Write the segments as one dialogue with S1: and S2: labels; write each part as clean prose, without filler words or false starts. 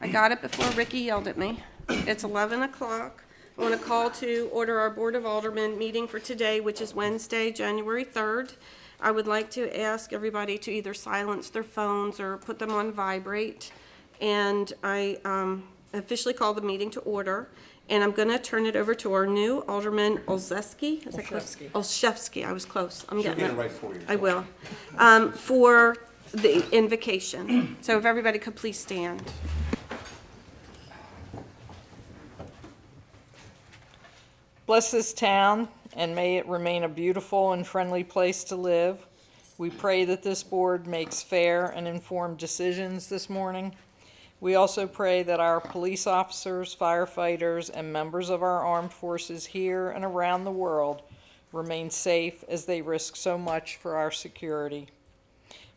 S1: I got it before Ricky yelled at me. It's 11 o'clock. I want to call to order our Board of Aldermen meeting for today, which is Wednesday, January 3rd. I would like to ask everybody to either silence their phones or put them on vibrate. And I officially call the meeting to order. And I'm going to turn it over to our new Alderman Olszewski. Is that close? Olszewski. I was close. I'm getting it right for you. I will. For the invocation. So if everybody could please stand.
S2: Bless this town, and may it remain a beautiful and friendly place to live. We pray that this board makes fair and informed decisions this morning. We also pray that our police officers, firefighters, and members of our armed forces here and around the world remain safe as they risk so much for our security.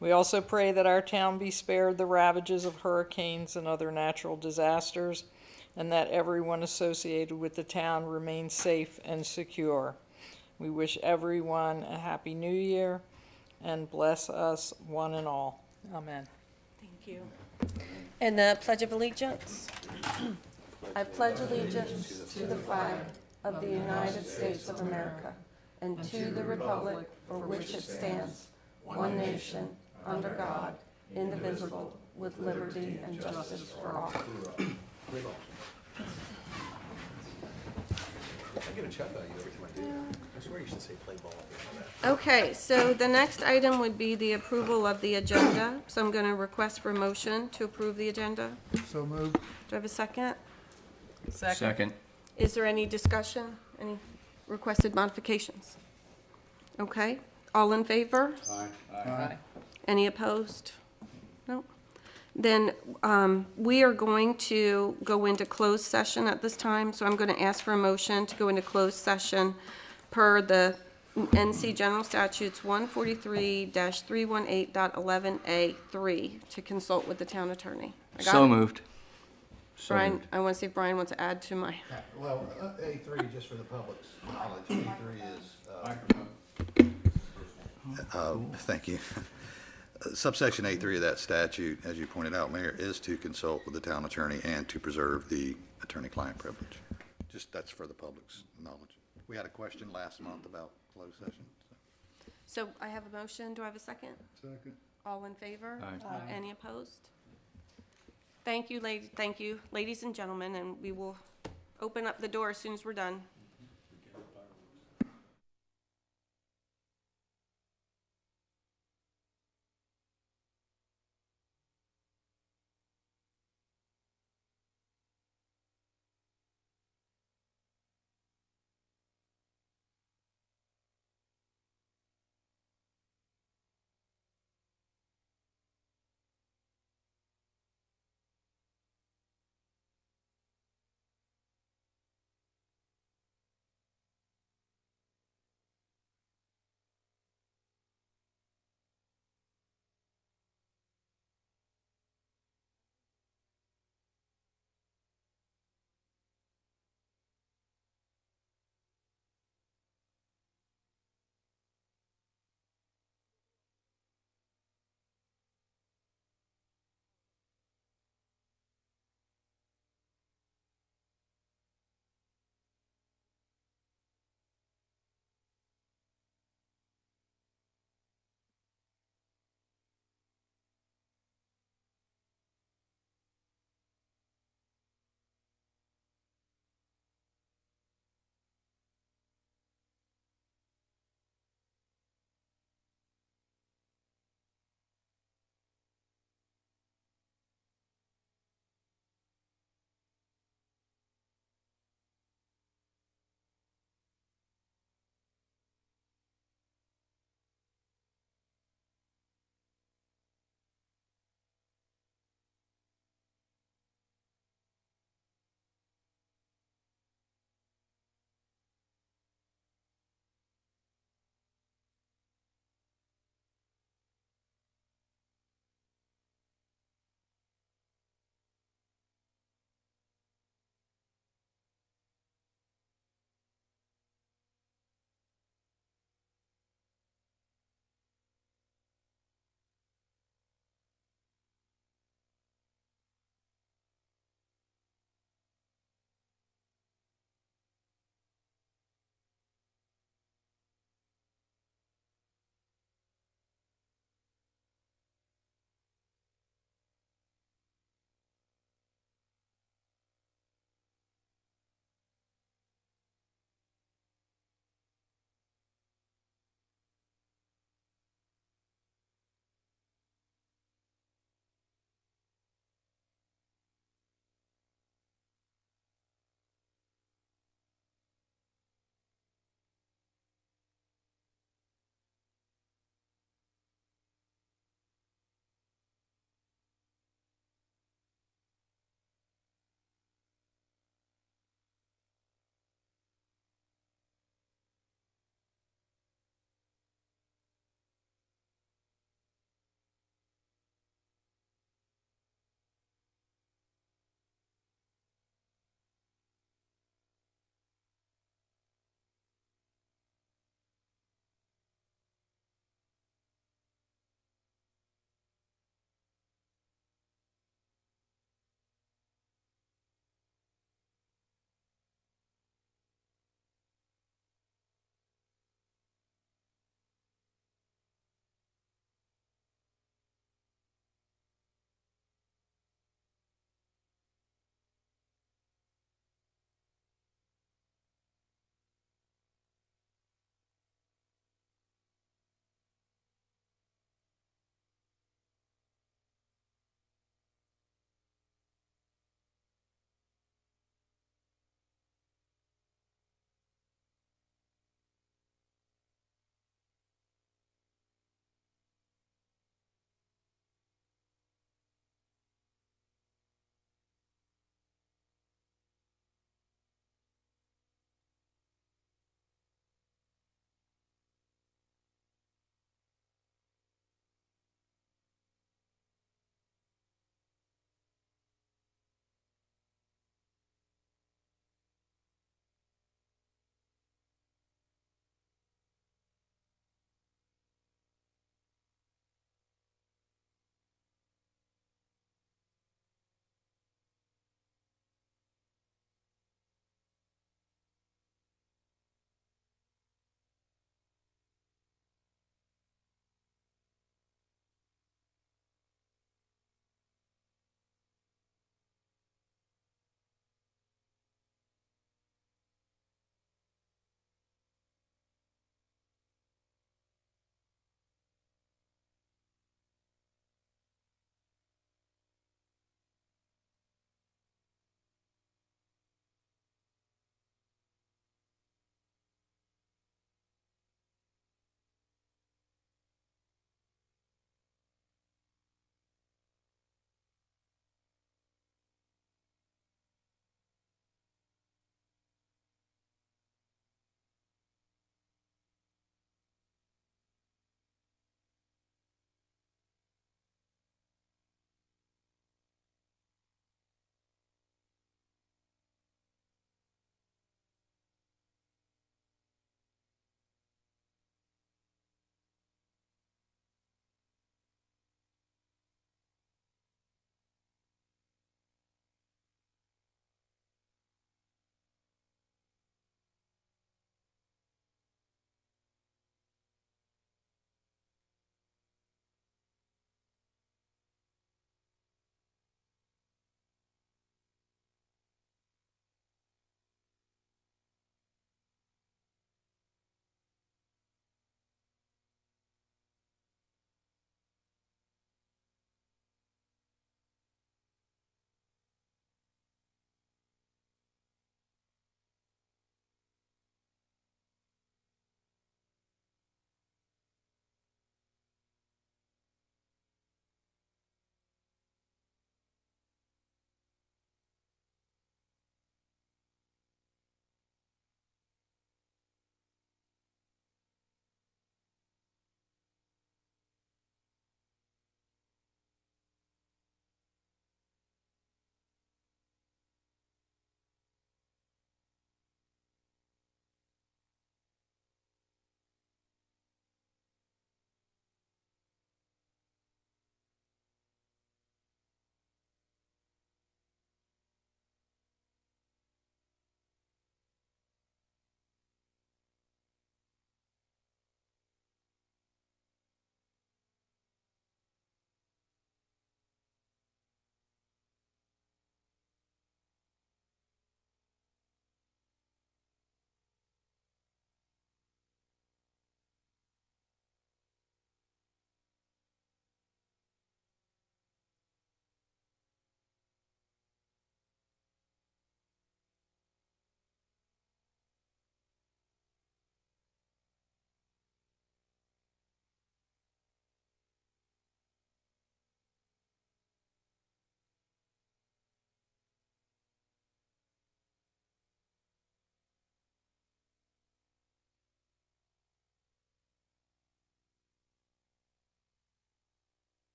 S2: We also pray that our town be spared the ravages of hurricanes and other natural disasters, and that everyone associated with the town remains safe and secure. We wish everyone a happy new year and bless us one and all. Amen.
S1: Thank you. And the Pledge of Allegiance. I pledge allegiance to the flag of the United States of America and to the republic for which it stands, one nation, under God, indivisible, with liberty and justice for all. I get a chuck out of you every time I do that. I swear you should say play ball. Okay, so the next item would be the approval of the agenda. So I'm going to request for a motion to approve the agenda.
S3: So moved.
S1: Do I have a second?
S4: Second.
S1: Is there any discussion? Any requested modifications? Okay, all in favor?
S3: Aye.
S1: Any opposed? No. Then we are going to go into closed session at this time. So I'm going to ask for a motion to go into closed session per the NC General Statutes 143-318.11A3 to consult with the town attorney.
S4: So moved.
S1: Brian, I want to see if Brian wants to add to my.
S3: Well, A3, just for the public's knowledge, A3 is... Thank you. Subsection A3 of that statute, as you pointed out, Mayor, is to consult with the town attorney and to preserve the attorney-client privilege. Just that's for the public's knowledge. We had a question last month about closed session.
S1: So I have a motion. Do I have a second?
S3: Second.
S1: All in favor?
S4: Aye.
S1: Any opposed? Thank you, ladies and gentlemen, and we will open up the door as soon as we're done.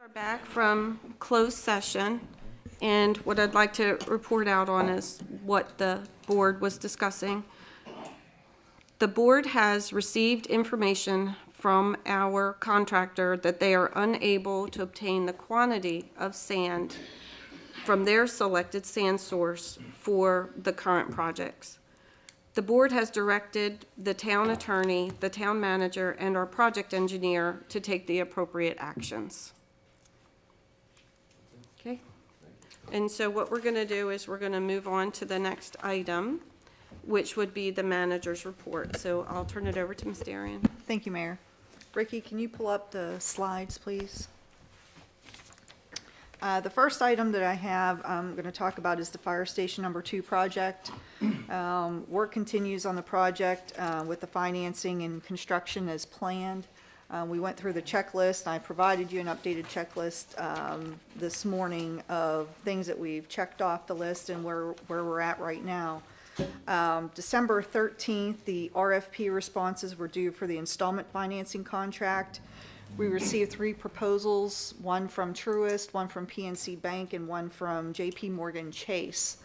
S1: We're back from closed session, and what I'd like to report out on is what the board was discussing. The board has received information from our contractor that they are unable to obtain the quantity of sand from their selected sand source for the current projects. The board has directed the town attorney, the town manager, and our project engineer to take the appropriate actions. Okay? And so what we're going to do is we're going to move on to the next item, which would be the manager's report. So I'll turn it over to Ms. Darian.
S5: Thank you, Mayor. Ricky, can you pull up the slides, please? The first item that I have, I'm going to talk about is the Fire Station Number 2 project. Work continues on the project with the financing and construction as planned. We went through the checklist, and I provided you an updated checklist this morning of things that we've checked off the list and where we're at right now. December 13th, the RFP responses were due for the installment financing contract. We received 3 proposals, one from Truist, one from PNC Bank, and one from JP Morgan Chase.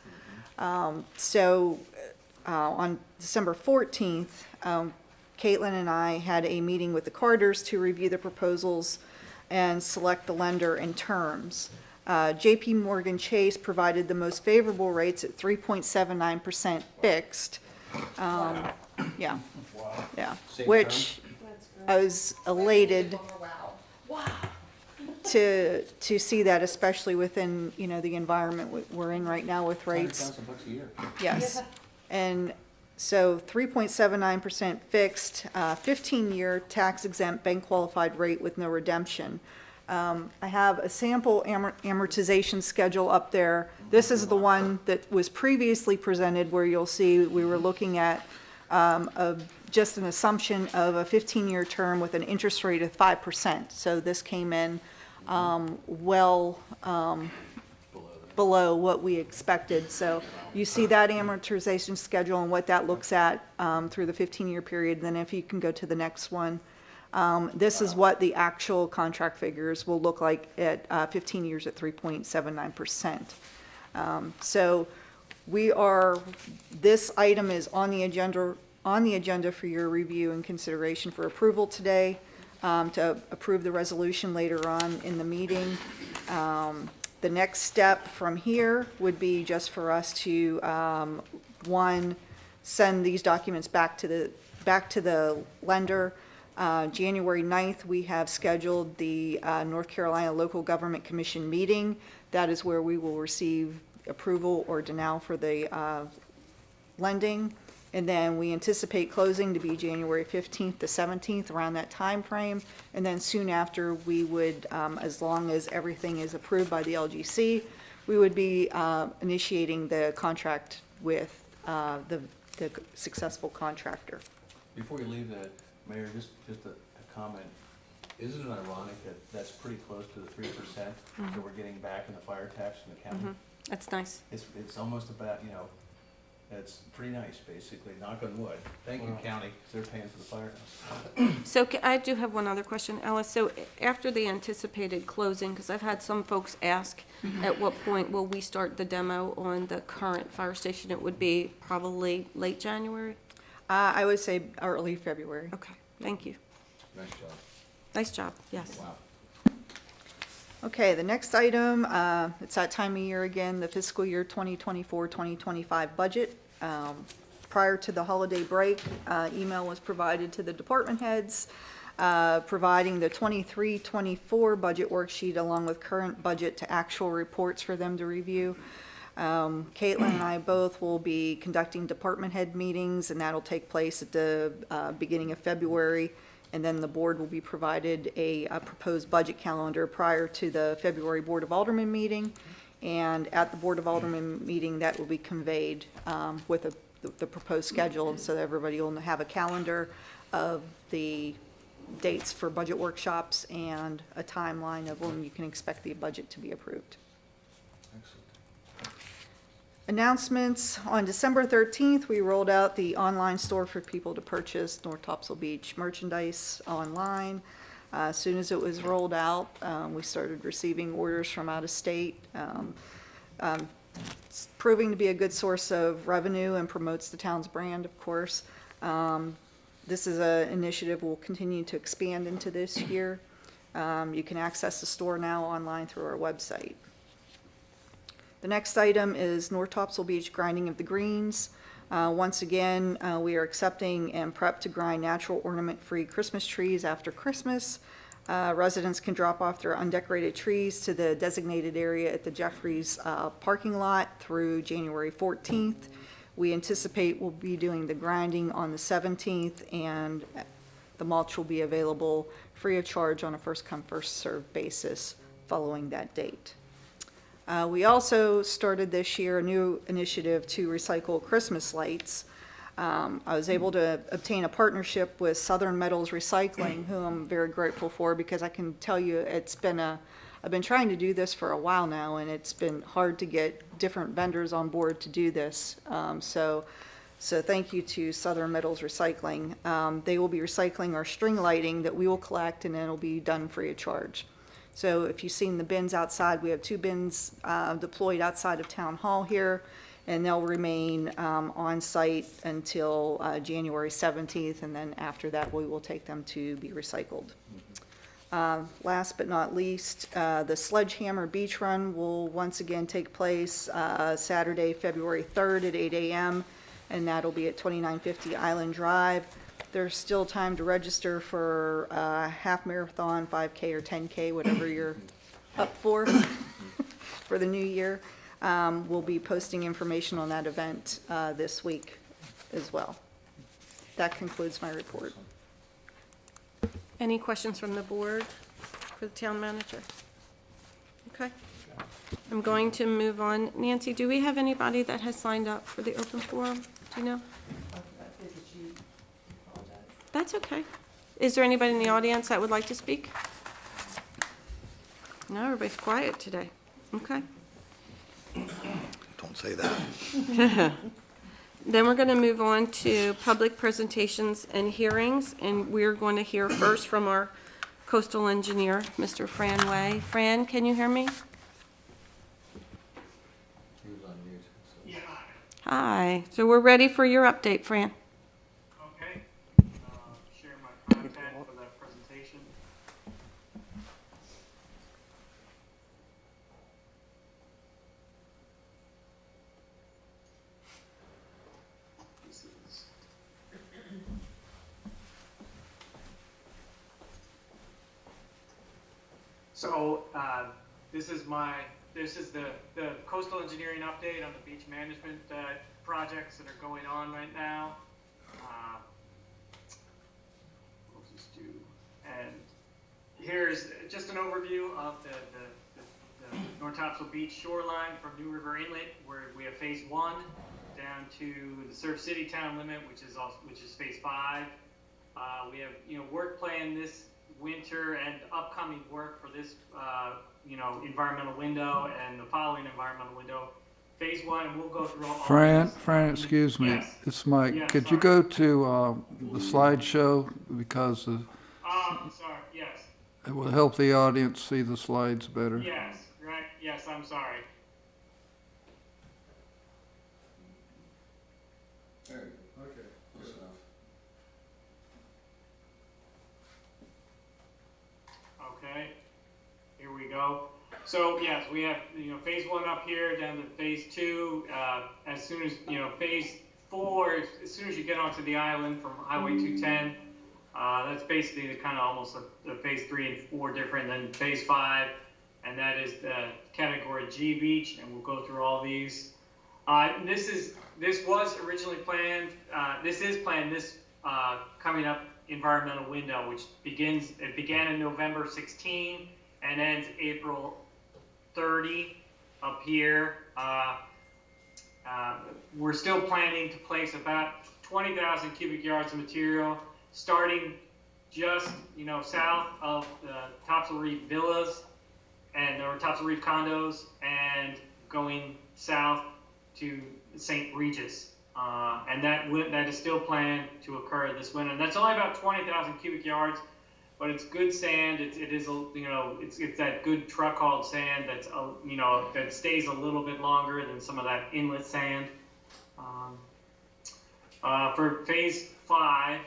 S5: On December 14th, Caitlin and I had a meeting with the Carters to review the proposals and select the lender and terms. JP Morgan Chase provided the most favorable rates at 3.79% fixed. Yeah, which I was elated to see that, especially within, the environment we're in right now with rates.
S4: $100,000 a year.
S5: Yes. And so 3.79% fixed, 15-year tax-exempt bank qualified rate with no redemption. I have a sample amortization schedule up there. This is the one that was previously presented, where you'll see we were looking at just an assumption of a 15-year term with an interest rate of 5%. So this came in well below what we expected. So you see that amortization schedule and what that looks at through the 15-year period. Then if you can go to the next one, this is what the actual contract figures will look like at 15 years at 3.79%. So this item is on the agenda for your review and consideration for approval today, to approve the resolution later on in the meeting. The next step from here would be just for us to, send these documents back to the lender. January 9th, we have scheduled the North Carolina Local Government Commission meeting. That is where we will receive approval or denial for the lending. And then we anticipate closing to be January 15th to 17th, around that time frame. And then soon after, we would, as long as everything is approved by the LGC, we would be initiating the contract with the successful contractor.
S6: Before you leave that, Mayor, just a comment. Isn't it ironic that that's pretty close to the 3% that we're getting back in the fire tax from the county?
S1: That's nice.
S6: It's almost about, it's pretty nice, basically, knock on wood. Thank you, county, 'cause they're paying for the firehouse.
S1: So I do have one other question, Alice. So after the anticipated closing, because I've had some folks ask, at what point will we start the demo on the current fire station? It would be probably late January?
S5: I would say early February.
S1: Okay, thank you.
S6: Nice job.
S1: Nice job, yes.
S6: Wow.
S5: Okay, the next item, it's that time of year again, the fiscal year 2024-2025 budget. Prior to the holiday break, email was provided to the department heads, providing the 23-24 budget worksheet along with current budget to actual reports for them to review. Caitlin and I both will be conducting department head meetings, and that'll take place at the beginning of February. And then the board will be provided a proposed budget calendar prior to the February Board of Aldermen meeting. And at the Board of Aldermen meeting, that will be conveyed with the proposed schedule, so that everybody will have a calendar of the dates for budget workshops and a timeline of when you can expect the budget to be approved.
S6: Excellent.
S5: Announcements. On December 13th, we rolled out the online store for people to purchase North Topsail Beach merchandise online. As soon as it was rolled out, we started receiving orders from out of state. It's proving to be a good source of revenue and promotes the town's brand, of course. This is an initiative we'll continue to expand into this year. You can access the store now online through our website. The next item is North Topsail Beach grinding of the greens. Once again, we are accepting and prep to grind natural ornament-free Christmas trees after Christmas. Residents can drop off their undecorated trees to the designated area at the Jeffries parking lot through January 14th. We anticipate we'll be doing the grinding on the 17th, and the mulch will be available free of charge on a first-come, first-served basis following that date. We also started this year a new initiative to recycle Christmas lights. I was able to obtain a partnership with Southern Metals Recycling, who I'm very grateful for, because I can tell you I've been trying to do this for a while now, and it's been hard to get different vendors on board to do this. So thank you to Southern Metals Recycling. They will be recycling our string lighting that we will collect, and then it'll be done free of charge. So if you've seen the bins outside, we have 2 bins deployed outside of Town Hall here, and they'll remain on site until January 17th, and then after that, we will take them to be recycled. Last but not least, the Sledgehammer Beach Run will once again take place Saturday, February 3rd at 8 a.m., and that'll be at 2950 Island Drive. There's still time to register for half marathon, 5K, or 10K, whatever you're up for the new year. We'll be posting information on that event this week as well. That concludes my report.
S1: Any questions from the board for the town manager? Okay. I'm going to move on. Nancy, do we have anybody that has signed up for the open forum? Do you know? That's okay. Is there anybody in the audience that would like to speak? No, everybody's quiet today. Okay.
S3: Don't say that.
S1: Then we're going to move on to public presentations and hearings, and we're going to hear first from our coastal engineer, Mr. Fran Way. Fran, can you hear me?
S6: He was on mute. So.
S7: Yeah,
S1: Hi. So we're ready for your update, Fran.
S7: okay. Share my content for that presentation. This is. So, this is the coastal engineering update on the beach management projects that are going on right now. We'll just do, and here's just an overview of the North Topsail Beach shoreline from New River Inlet, where we have phase 1 down to the Surf City town limit, which is phase 5. We have work planned this winter and upcoming work for this environmental window and the following environmental window. Phase 1, and we'll go through all.
S8: Fran, excuse me.
S7: Yes.
S8: It's Mike.
S7: Yeah,
S8: Could you
S7: sorry.
S8: go to the slideshow because
S7: Sorry. Yes.
S8: it will help the audience see the slides better.
S7: Yes. Right. Yes. I'm sorry.
S6: There you go. Okay. Close enough.
S7: Okay, here we go. So yes, we have phase 1 up here, down to phase 2. As soon as phase 4, as soon as you get onto the island from Highway 210, that's basically the kind of almost the phase 3 and 4 different than phase 5, and that is the category G beach, and we'll go through all these. This was originally planned. This is planned this coming up environmental window, which began in November 16 and ends April 30 up here. We're still planning to place about 20,000 cubic yards of material, starting just south of the Topsail Reef villas or Topsail Reef condos, and going south to St. Regis. And that is still planned to occur this winter. And that's only about 20,000 cubic yards. but it's good sand. It is it's that good truck hauled sand that's that stays a little bit longer than some of that inlet sand. For phase 5,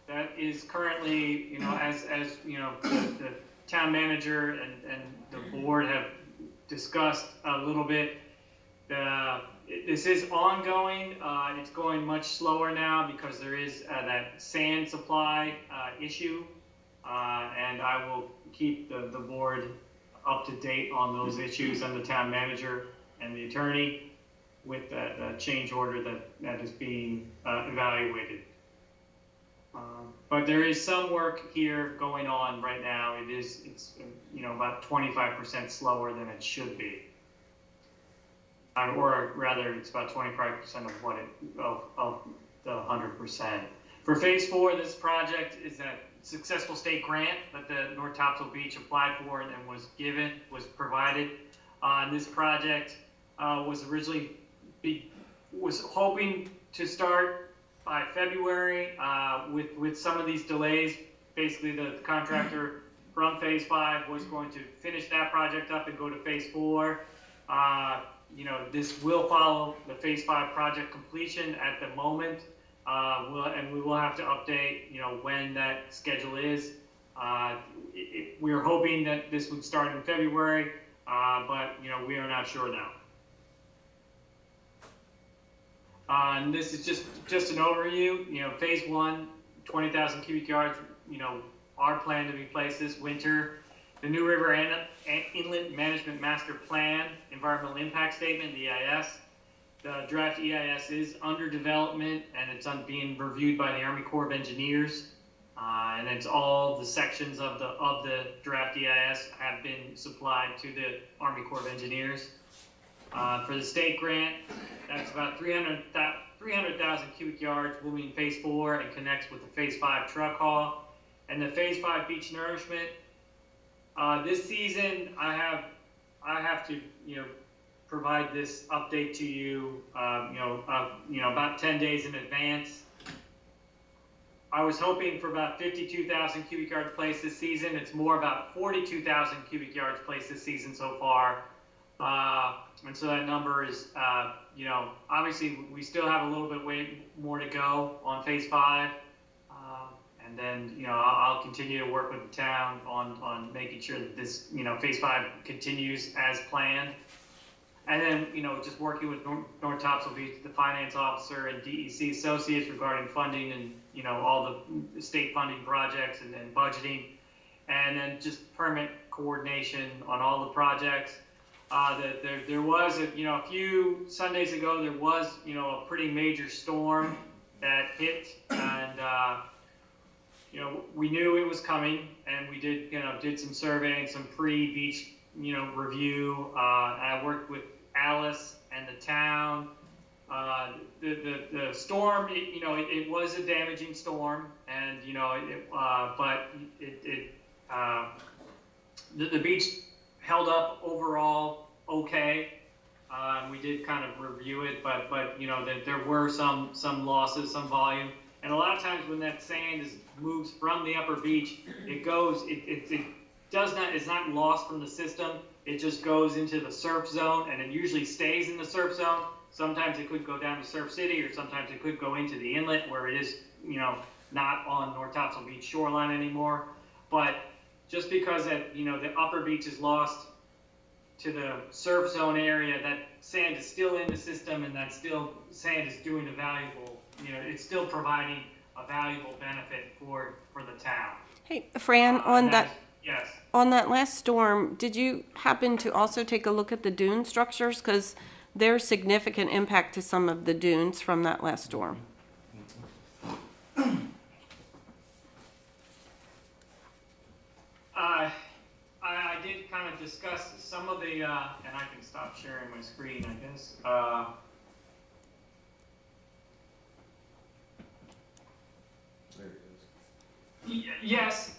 S7: that is currently as the town manager and the board have discussed a little bit. This is ongoing. It's going much slower now because there is that sand supply issue, and I will keep the board up to date on those issues and the town manager and the attorney with the change order that is being evaluated. But there is some work here going on right now. It's about 25% slower than it should be. Or rather, it's about 25% of what of the 100%. For phase 4, this project is a successful state grant that the North Topsail Beach applied for and was provided. This project was originally was hoping to start by February. With some of these delays, basically the contractor from phase 5 was going to finish that project up and go to phase 4. This will follow the phase 5 project completion at the moment, and we will have to update, when that schedule is. We are hoping that this would start in February, but we are not sure now. And this is just an overview. Phase 1, 20,000 cubic yards, are planned to be placed this winter. The New River Inlet Management Master Plan, Environmental Impact Statement, the EIS. The draft EIS is under development, and it's being reviewed by the Army Corps of Engineers. And it's all the sections of the draft EIS have been supplied to the Army Corps of Engineers. For the state grant, that's about 300,000 cubic yards, will be in phase 4 and connects with the phase 5 truck haul. And the phase 5 beach nourishment, this season I have to provide this update to you about 10 days in advance. I was hoping for about 52,000 cubic yards placed this season. It's more about 42,000 cubic yards placed this season so far. And so that number is, obviously we still have a little bit more to go on phase 5. And then, I'll continue to work with the town on making sure that this, phase 5 continues as planned. And then, just working with North Topsail Beach, the finance officer and DEC associates regarding funding and, all the state funding projects and budgeting. And then just permit coordination on all the projects. There was, a few Sundays ago, there was, a pretty major storm that hit, and, we knew it was coming, and we did some surveying, some pre-beach, review. I worked with Alice and the town. The storm, it was a damaging storm, and, but the beach held up overall okay. We did kind of review it, but that there were some losses, some volume, and a lot of times when that sand moves from the upper beach, it's not lost from the system. It just goes into the surf zone, and it usually stays in the surf zone. Sometimes it could go down to Surf City, or sometimes it could go into the inlet where it is, not on North Topsail Beach shoreline anymore. But just because the upper beach is lost to the surf zone area, that sand is still in the system, and that sand is doing a valuable, it's still providing a valuable benefit for the town.
S1: Hey, Fran,
S7: Yes.
S1: on that last storm, did you happen to also take a look at the dune structures? Because there's significant impact to some of the dunes from that last storm.
S7: I did kind of discuss some of the, and I can stop sharing my screen, I guess.
S6: There it is.
S7: Yes.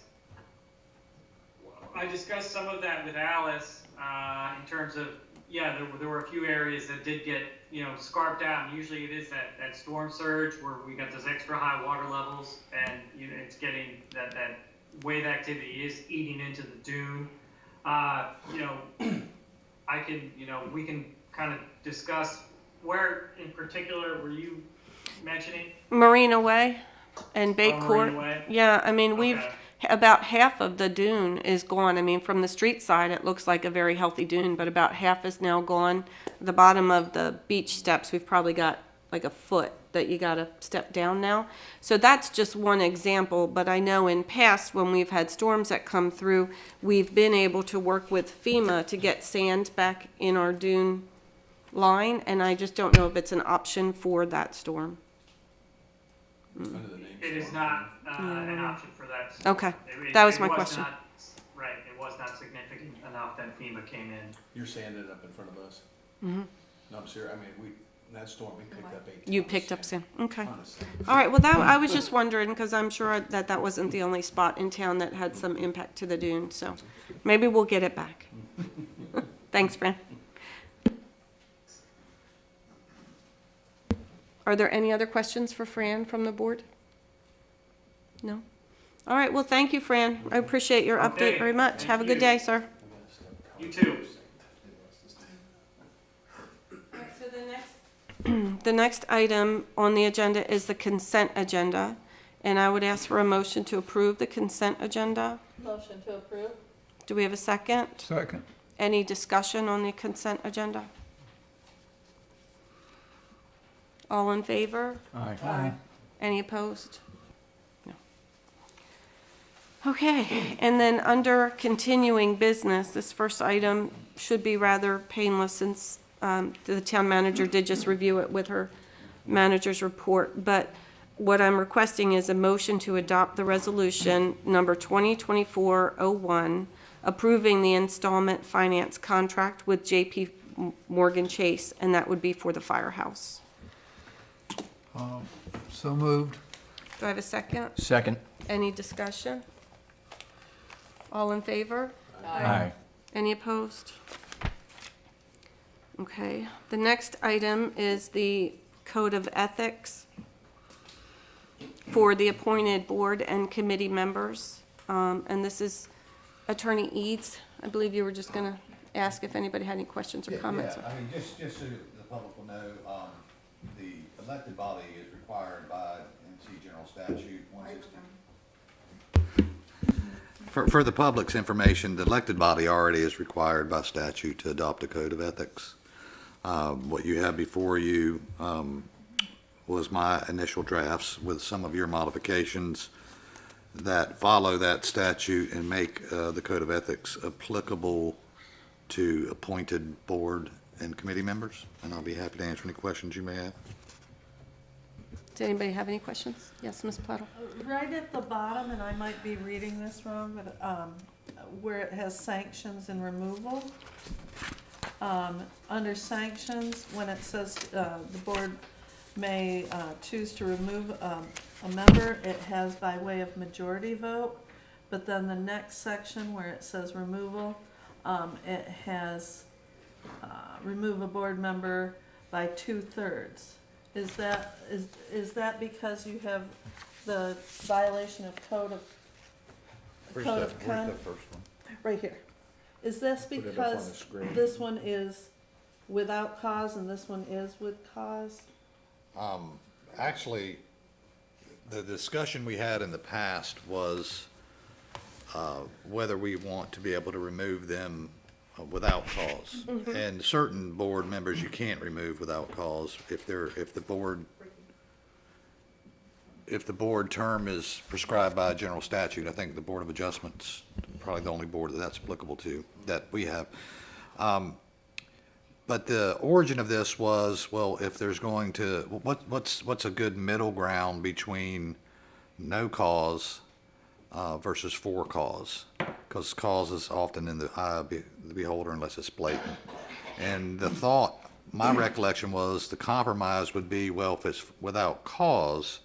S7: I discussed some of that with Alice in terms of, there were a few areas that did get, scarped out. And usually it is that storm surge where we got those extra high water levels, and it's getting that wave activity is eating into the dune. You know, I can, you know, we can kind of discuss where in particular were you mentioning?
S1: Marina Way and Bay
S7: Oh,
S1: Court.
S7: Marina Way?
S1: Yeah, I mean,
S7: Okay.
S1: about half of the dune is gone. I mean, from the street side, it looks like a very healthy dune, but about half is now gone. The bottom of the beach steps, we've probably got like a foot that you gotta step down now. So that's just one example, but I know in past, when we've had storms that come through, we've been able to work with FEMA to get sand back in our dune line, and I just don't know if it's an option for that storm.
S6: Under the name
S7: It is
S6: storm.
S7: not an option for that.
S1: Okay, that was my
S7: It
S1: question.
S7: not- Right, it was not significant enough that FEMA came in.
S6: You're sanding it up in front of us?
S1: Mm-hmm.
S6: No, I'm serious, I mean, that storm, we picked up 8
S1: You
S6: tons of
S1: picked up sand, okay.
S6: Ton of sand.
S1: All right, well, that, I was just wondering, because I'm sure that that wasn't the only spot in town that had some impact to the dune, so maybe we'll get it back. Thanks, Fran. Are there any other questions for Fran from the board? No? All right, well, thank you, Fran. I appreciate your update
S7: Okay,
S1: very much.
S7: thank
S1: Have a good
S7: you.
S1: day, sir.
S7: You too.
S1: The next item on the agenda is the consent agenda, and I would ask for a motion to approve the consent agenda.
S2: Motion to approve?
S1: Do we have a second?
S8: Second.
S1: Any discussion on the consent agenda? All in favor?
S4: Aye.
S1: Any opposed? No. Okay, and then under continuing business, this first item should be rather painless since the town manager did just review it with her manager's report. But what I'm requesting is a motion to adopt the resolution number 2024-01, approving the installment finance contract with JP Morgan Chase, and that would be for the firehouse.
S8: So moved.
S1: Do I have a second?
S4: Second.
S1: Any discussion? All in favor?
S4: Aye.
S1: Any opposed? Okay, the next item is the Code of Ethics for the appointed board and committee members. And this is Attorney Eads. I believe you were just gonna ask if anybody had any questions or comments.
S3: Yeah, I mean, just so the public will know, the elected body is required by NC General Statute 160. For the public's information, the elected body already is required by statute to adopt a code of ethics. What you have before you was my initial drafts with some of your modifications that follow that statute and make the code of ethics applicable to appointed board and committee members. And I'll be happy to answer any questions you may have.
S1: Does anybody have any questions? Yes, Ms. Platel?
S9: Right at the bottom, and I might be reading this wrong, but where it has sanctions and removal, under sanctions, when it says the board may choose to remove a member, it has by way of majority vote. But then the next section where it says removal, it has remove a board member by 2/3. Is that because you have the violation of code of conduct? Right here. Is this because this one is without cause and this one is with cause?
S3: Actually, the discussion we had in the past was whether we want to be able to remove them without cause. And certain board members you can't remove without cause if the board term is prescribed by a general statute. I think the Board of Adjustment's probably the only board that's applicable to, that we have. But the origin of this was, well, if there's going to, what's a good middle ground between no cause versus for cause? Because cause is often in the eye of the beholder unless it's blatant. And the thought, my recollection was the compromise would be, well, if it's without cause,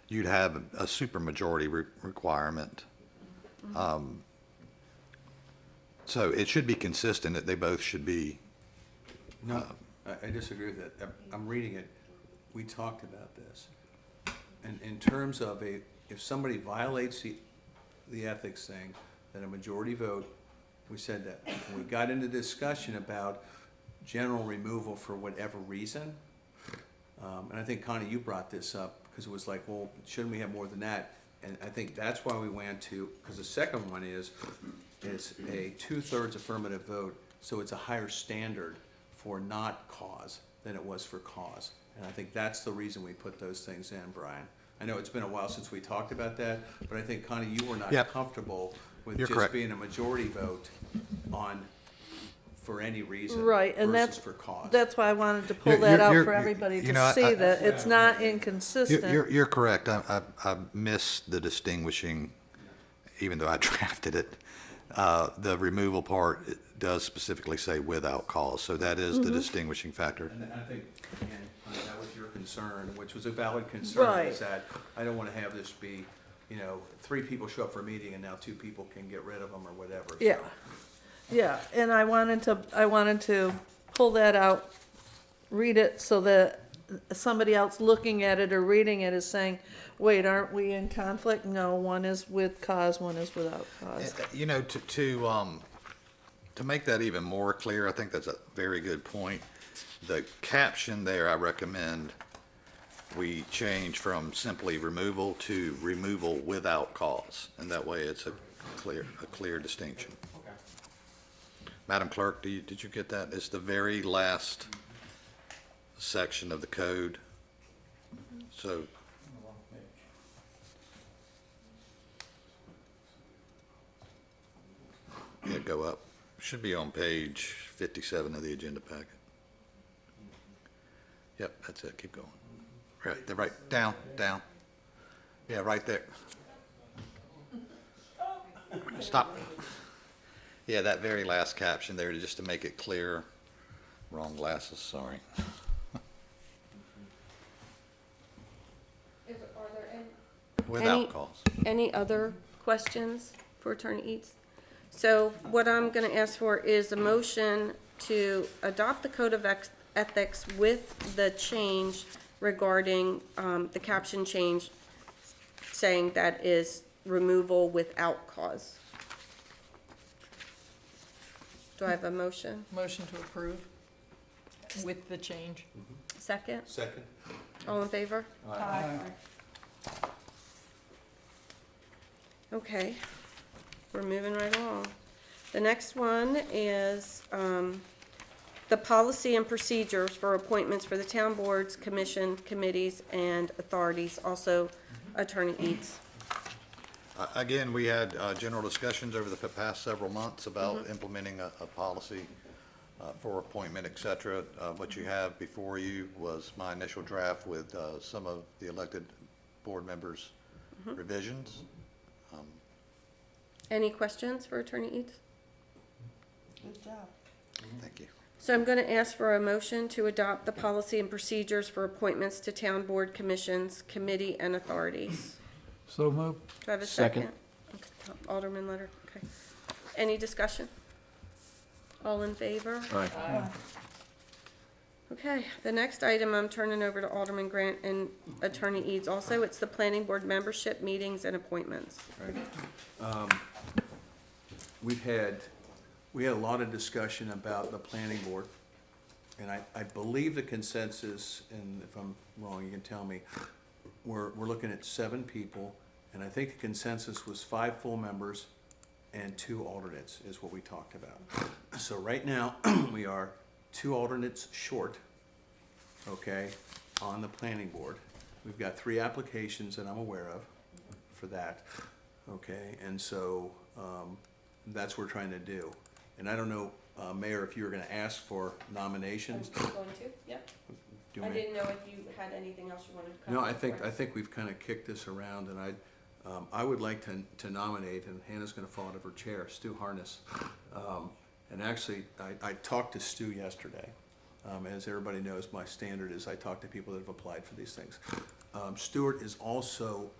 S3: you'd have a supermajority requirement. So it should be consistent that they both should be.
S6: No, I disagree with that. I'm reading it. We talked about this. And in terms of if somebody violates the ethics thing, that a majority vote, we said that. When we got into discussion about general removal for whatever reason, and I think, Connie, you brought this up, because it was like, well, shouldn't we have more than that? And I think that's why we went to, because the second one is, it's a 2/3 affirmative vote, so it's a higher standard for not cause than it was for cause. And I think that's the reason we put those things in, Brian. I know it's been a while since we talked about that, but I think, Connie, you were not
S3: Yep.
S6: comfortable with
S3: You're
S6: just
S3: correct.
S6: being a majority vote on, for any reason.
S9: Right, and
S6: versus
S9: that's,
S6: for cause.
S9: that's why I wanted to pull
S3: You're-
S9: that out
S3: you're-
S9: for everybody
S3: you
S9: to
S3: know,
S9: see that it's not inconsistent.
S3: You're correct. I missed the distinguishing, even though I drafted it. The removal part does specifically say without cause, so that is the distinguishing factor.
S6: And I think, again, that was your concern, which was a valid concern,
S9: Right.
S6: is that I don't want to have this be, 3 people show up for a meeting and now 2 people can get rid of them or whatever. so.
S9: Yeah, yeah, and I wanted to pull that out, read it so that somebody else looking at it or reading it is saying, wait, aren't we in conflict? No, one is with cause, one is without cause.
S3: You know, to make that even more clear, I think that's a very good point. The caption there, I recommend we change from simply removal to removal without cause, and that way it's a clear distinction.
S6: Okay.
S3: Madam Clerk, did you get that? It's the very last section of the code. So, yeah, go up. Should be on page 57 of the agenda packet. Yep, that's it. Keep going. Right, they're right, down. Yeah, right there. Stop. Yeah, that very last caption there, just to make it clear. Wrong glasses, sorry.
S1: Are there any?
S3: Without cause.
S1: Any other questions for Attorney Eads? So what I'm going to ask for is a motion to adopt the Code of Ethics with the change regarding the caption change, saying that is removal without cause. Do I have a motion?
S2: Motion to approve with the change.
S1: Second?
S6: Second?
S1: All in favor?
S9: Aye.
S1: Okay, we're moving right along. The next one is the policy and procedures for appointments for the town boards, commission, committees, and authorities, also Attorney Eads.
S3: Again, we had general discussions over the past several months about implementing a policy for appointment, et cetera. What you have before you was my initial draft with some of the elected board members' revisions.
S1: Any questions for Attorney Eads?
S9: Good job.
S3: Thank you.
S1: So I'm going to ask for a motion to adopt the policy and procedures for appointments to town board, commissions, committee, and authorities.
S8: So moved.
S1: Do I have a
S4: Second.
S1: second? Okay, Alderman Letter, okay. Any discussion? All in favor?
S4: Aye.
S1: Okay, the next item I'm turning over to Alderman Grant and Attorney Eads also. It's the planning board membership, meetings, and appointments.
S6: We had a lot of discussion about the planning board, and I believe the consensus, and if I'm wrong, you can tell me, we're looking at 7 people, and I think the consensus was 5 full members and 2 alternates is what we talked about. So right now, we are 2 alternates short, okay, on the planning board. We've got 3 applications that I'm aware of for that, okay, and so that's what we're trying to do. And I don't know, Mayor, if you were gonna ask for nominations.
S1: Going to, yep.
S6: Do you
S1: I
S6: want me-
S1: didn't know if you had anything else you wanted to cover.
S6: No, I think we've kind of kicked this around, and I would like to nominate, and Hannah's gonna fall out of her chair, Stu Harness. And actually, I talked to Stu yesterday. As everybody knows, my standard is I talk to people that have applied for these things. Stuart is also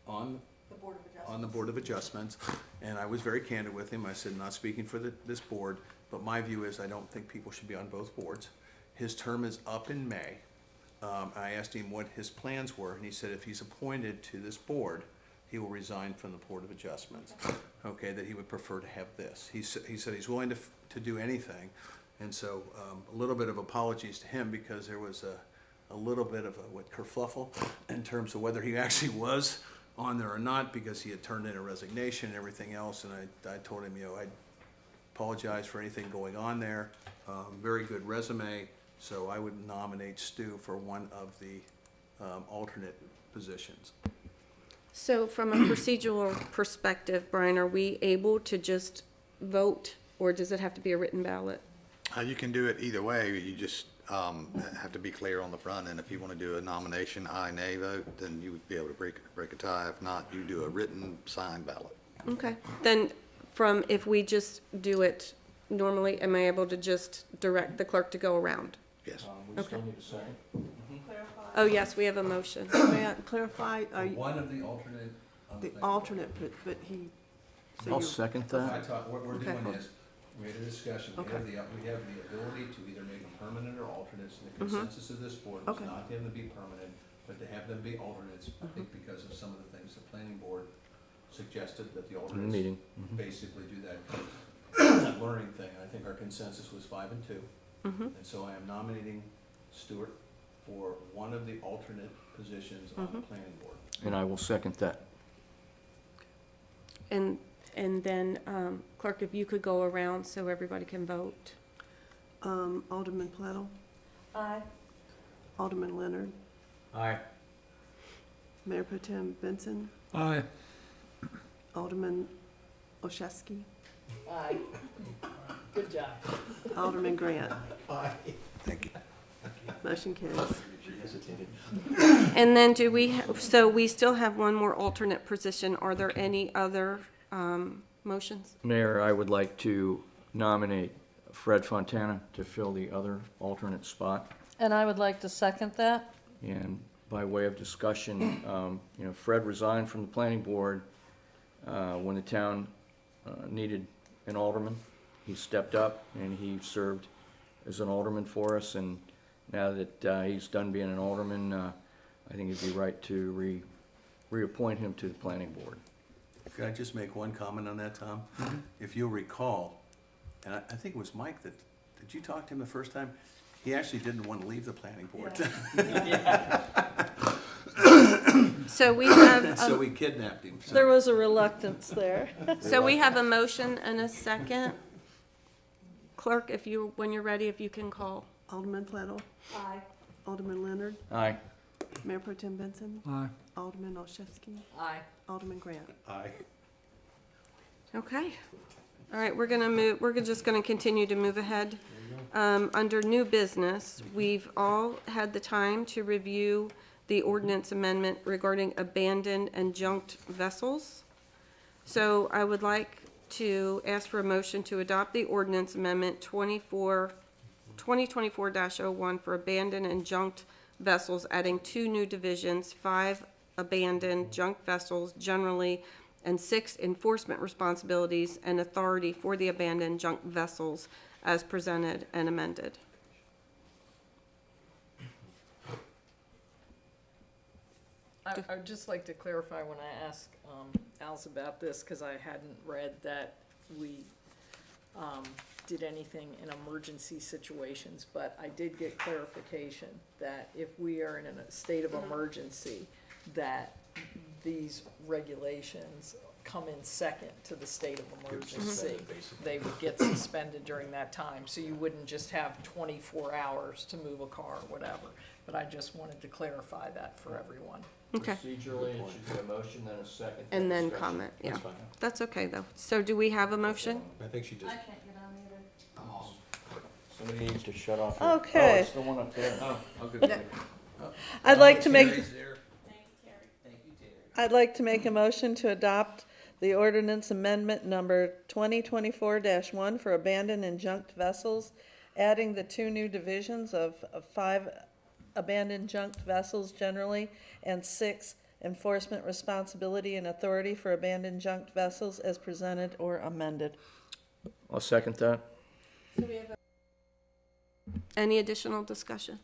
S6: on the Board of Adjustments, and I was very candid with him. I said, not speaking for this board, but my view is I don't think people should be on both boards. His term is up in May. I asked him what his plans were, and he said if he's appointed to this board, he will resign from the Board of Adjustments. Okay, that he would prefer to have this. He said he's willing to do anything. And so, a little bit of apologies to him because there was a little bit of a kerfluffle in terms of whether he actually was on there or not, because he had turned in a resignation and everything else. And I told him, I apologize for anything going on there. Very good resume. So I would nominate Stu for one of the alternate positions.
S1: So from a procedural perspective, Brian, are we able to just vote, or does it have to be a written ballot?
S3: You can do it either way. You just have to be clear on the front end. If you want to do a nomination aye, nay vote, then you would be able to break a tie. If not, you do a written signed ballot.
S1: Okay, then if we just do it normally, am I able to just direct the clerk to go around?
S3: Yes.
S6: We
S1: still
S6: need a second.
S1: Oh, yes, we have a motion.
S10: May I clarify,
S6: One of the alternate.
S10: the alternate, but he, so
S4: I'll
S10: you,
S4: second
S6: I
S4: that.
S6: thought, what we're
S1: Okay.
S6: doing is, we had a discussion, we have the ability to either make them permanent or alternates. And the consensus of this board was
S10: Okay.
S6: not to have them be permanent, but to have them be alternates. I think because of some of the things the planning board suggested, that the
S4: In the
S6: alternates
S4: meeting.
S6: basically do that learning thing. And I think our consensus was 5 and 2. And so I am nominating Stuart for one of the alternate positions on the planning board.
S4: And I will second that.
S1: And then, clerk, if you could go around so everybody can vote.
S10: Alderman Plettle,
S9: Aye.
S10: Alderman Leonard,
S4: Aye.
S10: Mayor Pro Tem Benson,
S8: Aye.
S10: Alderman Olszewski,
S9: Aye. Good job.
S10: Alderman Grant.
S3: Thank you.
S10: Motion carries.
S1: And then so we still have one more alternate position. Are there any other motions?
S4: Mayor, I would like to nominate Fred Fontana to fill the other alternate spot.
S9: And I would like to second that.
S4: And by way of discussion, Fred resigned from the planning board when the town needed an alderman. He stepped up and he served as an alderman for us. And now that he's done being an alderman, I think it'd be right to reappoint him to the planning board.
S6: Could I just make one comment on that, Tom? If you'll recall, and I think it was Mike did you talk to him the first time? He actually didn't want to leave the planning board.
S1: So we have,
S6: So we kidnapped him.
S9: There was a reluctance there.
S1: so we have a motion and a second. Clerk, when you're ready, if you can call.
S10: Alderman Plettle,
S9: Aye.
S10: Alderman Leonard,
S4: Aye.
S10: Mayor Pro Tem Benson,
S8: Aye.
S10: Alderman Olszewski,
S9: Aye.
S10: Alderman Grant.
S6: Aye.
S1: Okay. All right, we're just gonna continue to move ahead. Under new business, we've all had the time to review the ordinance amendment regarding abandoned and junked vessels. So I would like to ask for a motion to adopt the ordinance amendment 2024-01 for abandoned and junked vessels, adding 2 new divisions, 5 abandoned junk vessels generally, and 6 enforcement responsibilities and authority for the abandoned junk vessels as presented and amended.
S2: I'd just like to clarify when I asked Alice about this, because I hadn't read that we did anything in emergency situations, but I did get clarification that if we are in a state of emergency, that these regulations come in second to the state of emergency. They would get suspended during that time, so you wouldn't just have 24 hours to move a car or whatever. But I just wanted to clarify that for everyone.
S1: Okay,
S4: Procedurally, it should be a motion, then a second.
S1: and then comment, yeah. That's okay, though. So do we have a motion?
S6: I think she just.
S9: can't get on either.
S4: Somebody needs to shut off.
S9: Okay.
S4: Oh, it's the one up there.
S6: Oh, I'll go there.
S9: I'd like to make,
S6: Terry's there.
S9: I'd like to make a motion to adopt the ordinance amendment number 2024-1 for abandoned and junked vessels, adding the 2 new divisions of 5 abandoned junked vessels generally, and 6 enforcement responsibility and authority for abandoned junked vessels as presented or amended.
S4: I'll second that.
S1: Any additional discussion?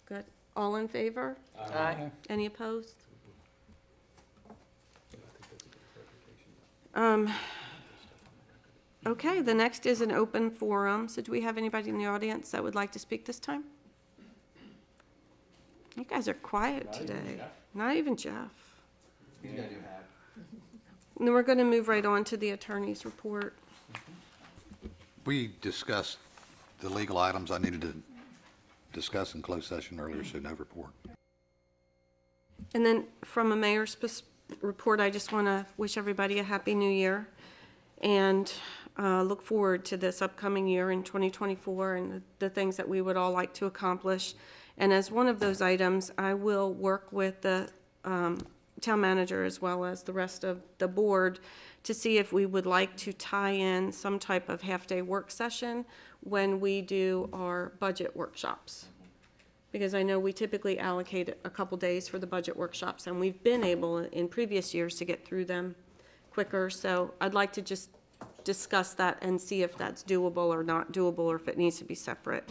S1: Good. All in favor?
S2: Aye.
S1: Any opposed? Okay, the next is an open forum. So do we have anybody in the audience that would like to speak this time? You guys are quiet today. Not even Jeff.
S6: He's got a new hat.
S1: And then we're going to move right on to the attorney's report.
S3: We discussed the legal items I needed to discuss in closed session earlier, so no report.
S1: And then from a mayor's report, I just want to wish everybody a happy new year and look forward to this upcoming year in 2024 and the things that we would all like to accomplish. And as one of those items, I will work with the town manager as well as the rest of the board to see if we would like to tie in some type of half-day work session when we do our budget workshops. Because I know we typically allocate a couple days for the budget workshops, and we've been able in previous years to get through them quicker. So I'd like to just discuss that and see if that's doable or not doable, or if it needs to be separate.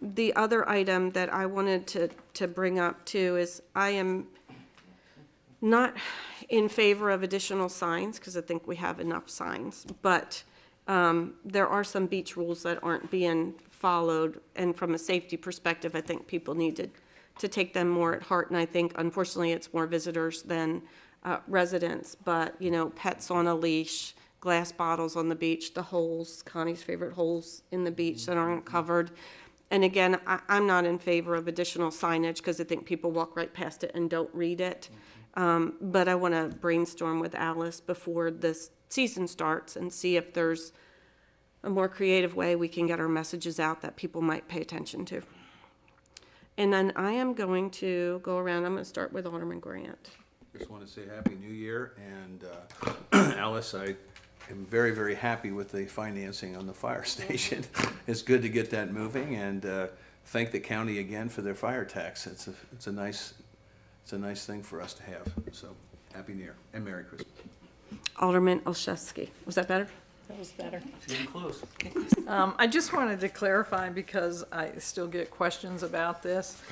S1: The other item that I wanted to bring up too is I am not in favor of additional signs, because I think we have enough signs, but there are some beach rules that aren't being followed, and from a safety perspective, I think people need to take them more at heart, and I think unfortunately it's more visitors than residents, but you know, pets on a leash, glass bottles on the beach, the holes, Connie's favorite holes in the beach that aren't covered. And again, I'm not in favor of additional signage because I think people walk right past it and don't read it. But I want to brainstorm with Alice before this season starts and see if there's a more creative way we can get our messages out that people might pay attention to. And then I am going to go around. I'm going to start with Alderman Grant.
S6: Just want to say Happy New Year, and Alice, I am very, very happy with the financing on the fire station. It's good to get that moving, and thank the county again for their fire tax. It's a nice thing for us to have. So Happy New Year and Merry Christmas.
S1: Alderman Olszewski. Was that better?
S2: That was better.
S6: Getting close.
S2: I just wanted to clarify, because I still get questions about this,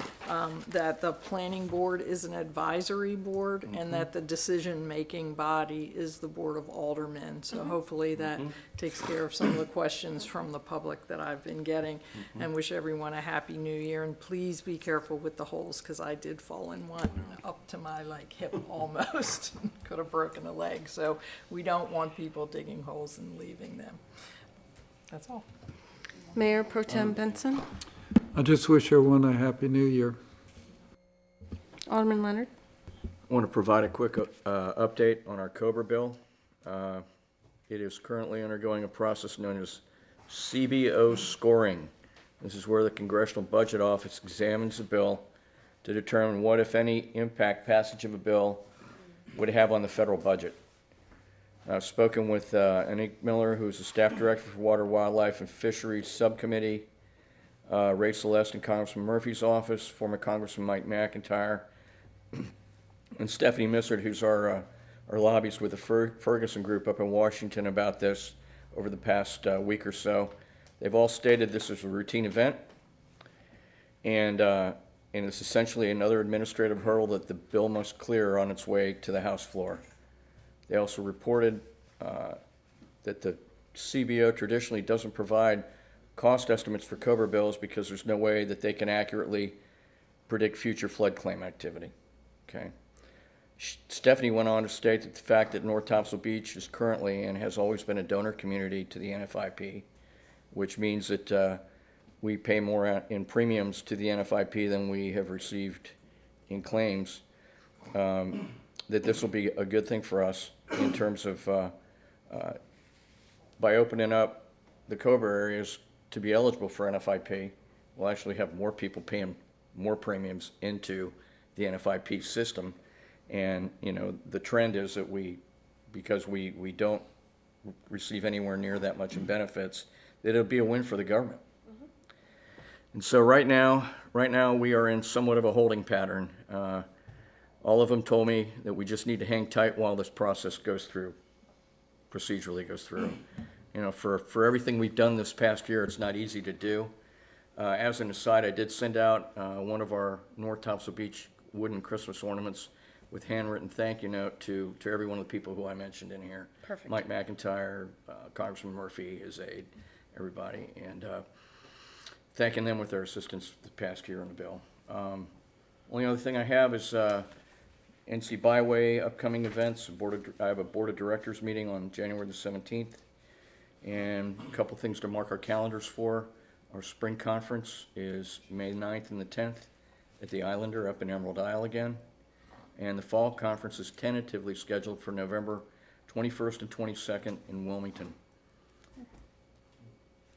S2: that the planning board is an advisory board and that the decision-making body is the Board of Aldermen. So hopefully that takes care of some of the questions from the public that I've been getting. And wish everyone a happy new year, and please be careful with the holes, because I did fall in one up to my hip almost. Could have broken a leg. So we don't want people digging holes and leaving them. That's all.
S1: Mayor Pro Tem Benson.
S8: I just wish everyone a happy new year.
S1: Alderman Leonard.
S4: I want to provide a quick update on our COBRA bill. It is currently undergoing a process known as CBO scoring. This is where the Congressional Budget Office examines the bill to determine what, if any, impact passage of a bill would have on the federal budget. I've spoken with Anik Miller, who's the staff director for Water, Wildlife, and Fisheries Subcommittee, Ray Celeste in Congressman Murphy's office, former Congressman Mike McIntyre, and Stephanie Missard, who's our lobbyist with the Ferguson Group up in Washington about this over the past week or so. They've all stated this is a routine event, and it's essentially another administrative hurdle that the bill must clear on its way to the House floor. They also reported that the CBO traditionally doesn't provide cost estimates for COBRA bills because there's no way that they can accurately predict future flood claim activity. Okay. Stephanie went on to state that the fact that North Topsail Beach is currently and has always been a donor community to the NFIP, which means that we pay more in premiums to the NFIP than we have received in claims, that this will be a good thing for us in terms of by opening up the COBRA areas to be eligible for NFIP. We'll actually have more people paying more premiums into the NFIP system. And, you know, the trend is that because we don't receive anywhere near that much in benefits, that it'll be a win for the government. And so right now we are in somewhat of a holding pattern. All of them told me that we just need to hang tight while this process procedurally goes through. You know, for everything we've done this past year, it's not easy to do. As an aside, I did send out one of our North Topsail Beach wooden Christmas ornaments with handwritten thank you note to every one of the people who I mentioned in here.
S1: Perfect.
S4: Mike McIntyre, Congressman Murphy, his aide, everybody, and thanking them with their assistance the past year on the bill. Only other thing I have is NC Byway upcoming events. I have a Board of Directors meeting on January the 17th, and a couple things to mark our calendars for. Our spring conference is May 9th and the 10th at the Islander up in Emerald Isle again. And the fall conference is tentatively scheduled for November 21st and 22nd in Wilmington.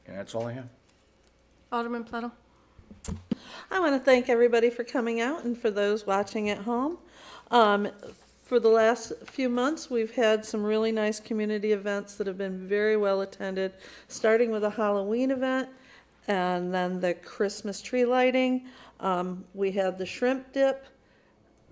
S4: And that's all I have.
S1: Alderman Pluttle?
S9: I want to thank everybody for coming out and for those watching at home. For the last few months, we've had some really nice community events that have been very well attended, starting with a Halloween event and then the Christmas tree lighting. We had the shrimp dip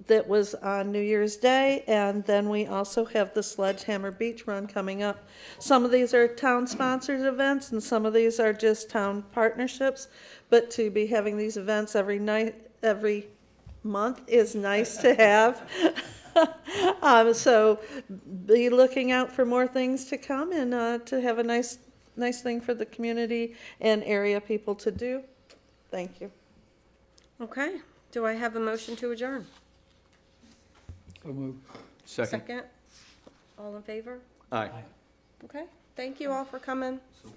S9: that was on New Year's Day, and then we also have the Sledgehammer Beach Run coming up. Some of these are town-sponsored events, and some of these are just town partnerships, but to be having these events every month is nice to have. So be looking out for more things to come, and to have a nice thing for the community and area people to do. Thank you.
S1: Okay. Do I have a motion to adjourn?
S8: So moved.
S4: Second?
S1: Second? All in favor?
S4: Aye.
S1: Okay. Thank you all for coming.
S6: So